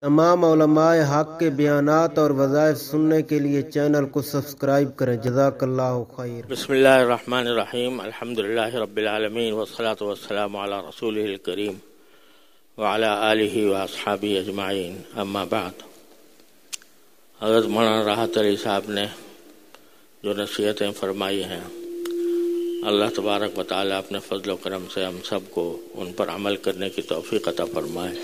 تمام علماء حق کے بیانات اور وظائف سننے کے لیے چینل کو سبسکرائب کریں۔ جزاک اللہ خیر۔ بسم اللہ الرحمن الرحیم، الحمدللہ رب العالمین والصلاة والسلام علی رسولہ الکریم وعلی آلہ واصحابہ اجمعین، اما بعد۔ حضرت مولانا راحت علی صاحب نے جو نصیحتیں فرمائی ہیں، اللہ تبارک و تعالیٰ اپنے فضل و کرم سے ہم سب کو ان پر عمل کرنے کی توفیق عطا فرمائے۔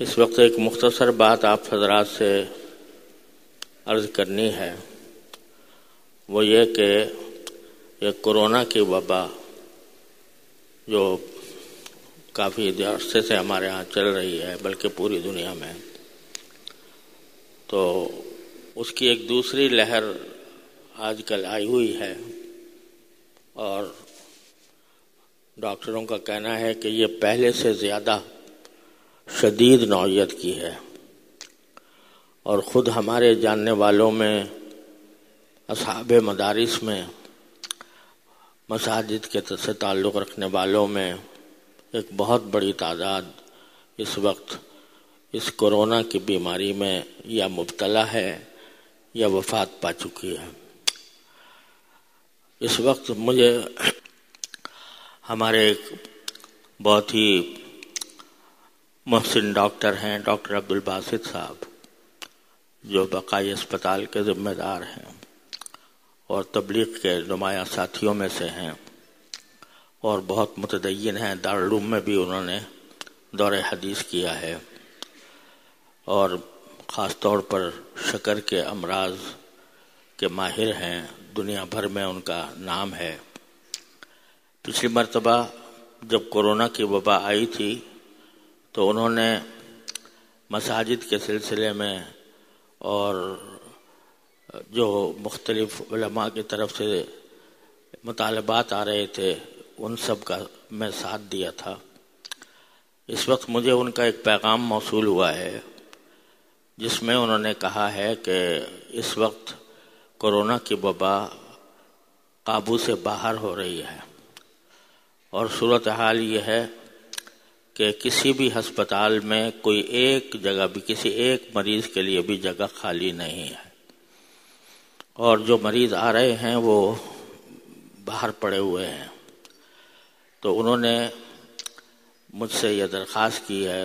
اس وقت ایک مختصر بات آپ حضرات سے عرض کرنی ہے، وہ یہ کہ یہ کورونا کی وبا جو کافی عرصے سے ہمارے ہاں چل رہی ہے، بلکہ پوری دنیا میں، تو اس کی ایک دوسری لہر آج کل آئی ہوئی ہے، اور ڈاکٹروں کا کہنا ہے کہ یہ پہلے سے زیادہ شدید نوعیت کی ہے، اور خود ہمارے جاننے والوں میں، اصحاب مدارس میں، مساجد کے سے تعلق رکھنے والوں میں ایک بہت بڑی تعداد اس وقت اس کورونا کی بیماری میں یا مبتلا ہے یا وفات پا چکی ہے۔ اس وقت مجھے ہمارے ایک بہت ہی محسن ڈاکٹر ہیں، ڈاکٹر عبدالباسط صاحب، جو بقائی اسپتال کے ذمہ دار ہیں اور تبلیغ کے نمایاں ساتھیوں میں سے ہیں، اور بہت متدین ہیں۔ دارالعلوم میں بھی انہوں نے دور حدیث کیا ہے، اور خاص طور پر شکر کے امراض کے ماہر ہیں، دنیا بھر میں ان کا نام ہے۔ پچھلی مرتبہ جب کورونا کی وبا آئی تھی تو انہوں نے مساجد کے سلسلے میں اور جو مختلف علماء کی طرف سے مطالبات آ رہے تھے ان سب کا میں ساتھ دیا تھا۔ اس وقت مجھے ان کا ایک پیغام موصول ہوا ہے جس میں انہوں نے کہا ہے کہ اس وقت کورونا کی وبا قابو سے باہر ہو رہی ہے، اور صورتحال یہ ہے کہ کسی بھی ہسپتال میں کوئی ایک جگہ بھی، کسی ایک مریض کے لیے بھی جگہ خالی نہیں ہے، اور جو مریض آ رہے ہیں وہ باہر پڑے ہوئے ہیں۔ تو انہوں نے مجھ سے یہ درخواست کی ہے،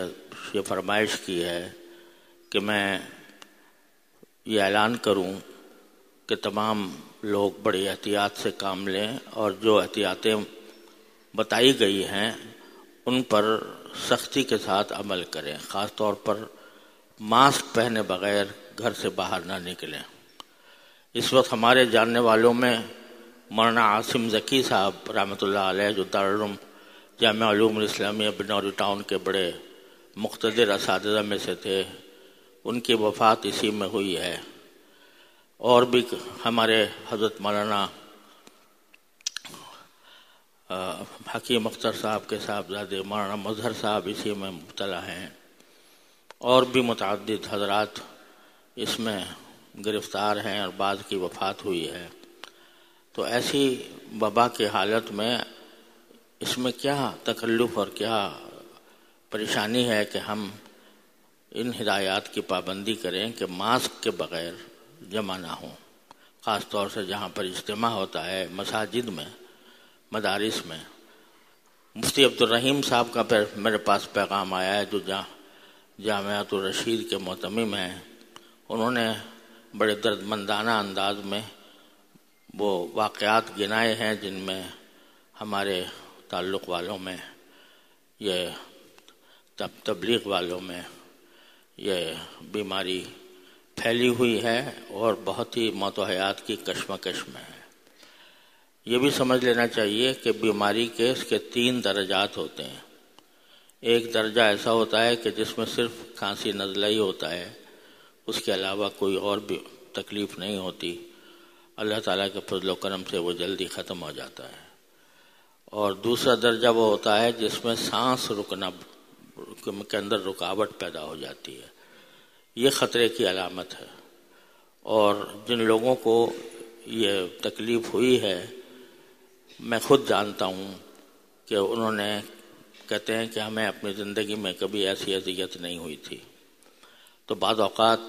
یہ فرمائش کی ہے کہ میں یہ اعلان کروں کہ تمام لوگ بڑی احتیاط سے کام لیں، اور جو احتیاطیں بتائی گئی ہیں ان پر سختی کے ساتھ عمل کریں، خاص طور پر ماسک پہنے بغیر گھر سے باہر نہ نکلیں۔ اس وقت ہمارے جاننے والوں میں مولانا عاصم ذکی صاحب رحمۃ اللہ علیہ، جو دارالعلوم جامعہ علوم الاسلامیہ بنوری ٹاؤن کے بڑے مقتدر اساتذہ میں سے تھے، ان کی وفات اسی میں ہوئی ہے، اور بھی ہمارے حضرت مولانا حکیم اختر صاحب کے صاحبزادے مولانا مظہر صاحب اسی میں مبتلا ہیں، اور بھی متعدد حضرات اس میں گرفتار ہیں، اور بعض کی وفات ہوئی ہے۔ تو ایسی وبا کی حالت میں اس میں کیا تکلف اور کیا پریشانی ہے کہ ہم ان ہدایات کی پابندی کریں کہ ماسک کے بغیر جمع نہ ہوں، خاص طور سے جہاں پر اجتماع ہوتا ہے، مساجد میں، مدارس میں۔ مفتی عبدالرحیم صاحب کا پھر میرے پاس پیغام آیا ہے، جو جامعۃ الرشید کے معتمم ہیں۔ انہوں نے بڑے دردمندانہ انداز میں وہ واقعات گنائے ہیں جن میں ہمارے تعلق والوں میں، یہ تبلیغ والوں میں یہ بیماری پھیلی ہوئی ہے، اور بہت ہی موت و حیات کی کشمکش میں ہے۔ یہ بھی سمجھ لینا چاہیے کہ بیماری کے اس کے 3 درجات ہوتے ہیں۔ ایک درجہ ایسا ہوتا ہے کہ جس میں صرف کھانسی نزلہ ہی ہوتا ہے، اس کے علاوہ کوئی اور بھی تکلیف نہیں ہوتی، اللہ تعالیٰ کے فضل و کرم سے وہ جلدی ختم ہو جاتا ہے۔ اور دوسرا درجہ وہ ہوتا ہے جس میں سانس رکنا کے اندر رکاوٹ پیدا ہو جاتی ہے، یہ خطرے کی علامت ہے۔ اور جن لوگوں کو یہ تکلیف ہوئی ہے، میں خود جانتا ہوں کہ انہوں نے کہتے ہیں کہ ہمیں اپنی زندگی میں کبھی ایسی اذیت نہیں ہوئی تھی. تو بعض اوقات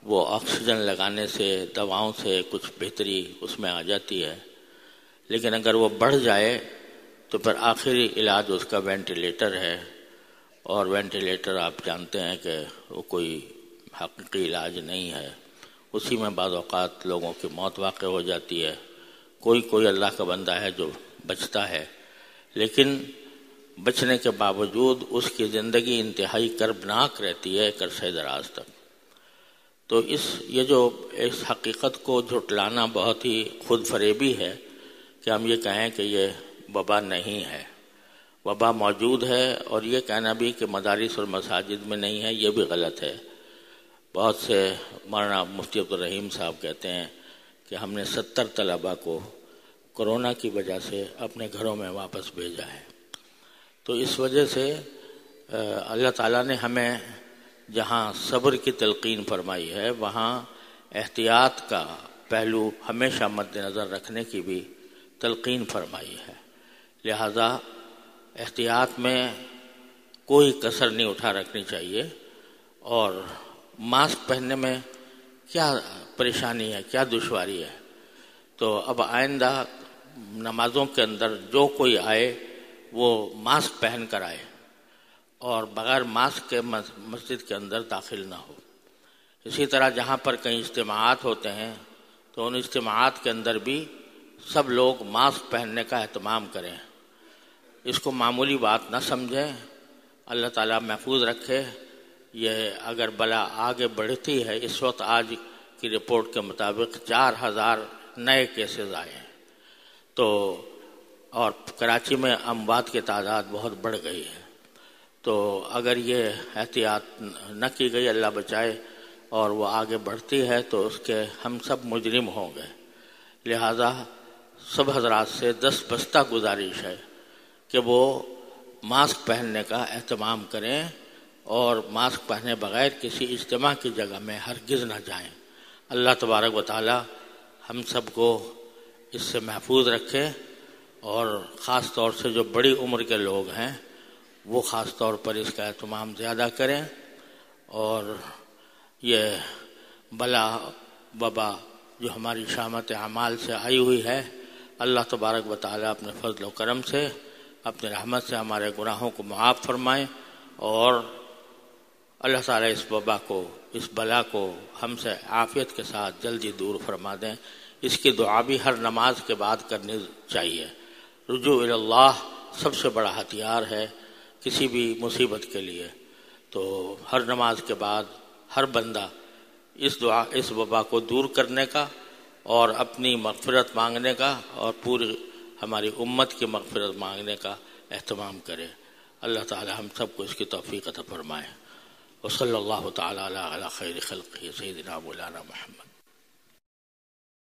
وہ آکسیجن لگانے سے، دواؤں سے کچھ بہتری اس میں آ جاتی ہے، لیکن اگر وہ بڑھ جائے تو پھر آخری علاج اس کا وینٹیلیٹر ہے، اور وینٹیلیٹر آپ جانتے ہیں کہ وہ کوئی حقیقی علاج نہیں ہے. اسی میں بعض اوقات لوگوں کی موت واقع ہو جاتی ہے. کوئی اللہ کا بندہ ہے جو بچتا ہے، لیکن بچنے کے باوجود اس کی زندگی انتہائی کربناک رہتی ہے ایک عرصہ دراز تک. تو یہ جو اس حقیقت کو جھٹلانا بہت ہی خود فریبی ہے کہ ہم یہ کہیں کہ یہ وبا نہیں ہے. وبا موجود ہے، اور یہ کہنا بھی کہ مدارس اور مساجد میں نہیں ہے یہ بھی غلط ہے. بہت سے مولانا مفتی عبدالرحیم صاحب کہتے ہیں کہ ہم نے 70 طلباء کو کرونا کی وجہ سے اپنے گھروں میں واپس بھیجا ہے. تو اس وجہ سے اللہ تعالیٰ نے ہمیں جہاں صبر کی تلقین فرمائی ہے، وہاں احتیاط کا پہلو ہمیشہ مد نظر رکھنے کی بھی تلقین فرمائی ہے. لہذا احتیاط میں کوئی کسر نہیں اٹھا رکھنی چاہیے. اور ماسک پہننے میں کیا پریشانی ہے، کیا دشواری ہے؟ تو اب آئندہ نمازوں کے اندر جو کوئی آئے وہ ماسک پہن کر آئے، اور بغیر ماسک کے مسجد کے اندر داخل نہ ہو. اسی طرح جہاں پر کئی اجتماعات ہوتے ہیں تو ان اجتماعات کے اندر بھی سب لوگ ماسک پہننے کا اہتمام کریں. اس کو معمولی بات نہ سمجھیں. اللہ تعالیٰ محفوظ رکھے. یہ اگر بلا آگے بڑھتی ہے، اس وقت آج کی رپورٹ کے مطابق 4000 نئے کیسز آئے ہیں، تو اور کراچی میں اموات کی تعداد بہت بڑھ گئی ہے. تو اگر یہ احتیاط نہ کی گئی، اللہ بچائے، اور وہ آگے بڑھتی ہے تو اس کے ہم سب مجرم ہوں گے. لہذا سب حضرات سے دستبستہ گزارش ہے کہ وہ ماسک پہننے کا اہتمام کریں، اور ماسک پہنے بغیر کسی اجتماع کی جگہ میں ہرگز نہ جائیں. اللہ تبارک و تعالی ہم سب کو اس سے محفوظ رکھے، اور خاص طور سے جو بڑی عمر کے لوگ ہیں وہ خاص طور پر اس کا اہتمام زیادہ کریں. اور یہ بلا وبا جو ہماری شامت اعمال سے آئی ہوئی ہے، اللہ تبارک و تعالی اپنے فضل و کرم سے، اپنے رحمت سے ہمارے گناہوں کو معاف فرمائیں، اور اللہ تعالیٰ اس وبا کو، اس بلا کو ہم سے عافیت کے ساتھ جلدی دور فرما دیں. اس کی دعا بھی ہر نماز کے بعد کرنی چاہیے. رجوع الی اللہ سب سے بڑا ہتھیار ہے کسی بھی مصیبت کے لیے. تو ہر نماز کے بعد ہر بندہ اس وبا کو دور کرنے کا اور اپنی مغفرت مانگنے کا اور پوری ہماری امت کی مغفرت مانگنے کا اہتمام کرے. اللہ تعالی ہم سب کو اس کی توفیق عطا فرمائے. وصلی اللہ تعالی علی خیر خلقہ سیدنا مولانا محمد.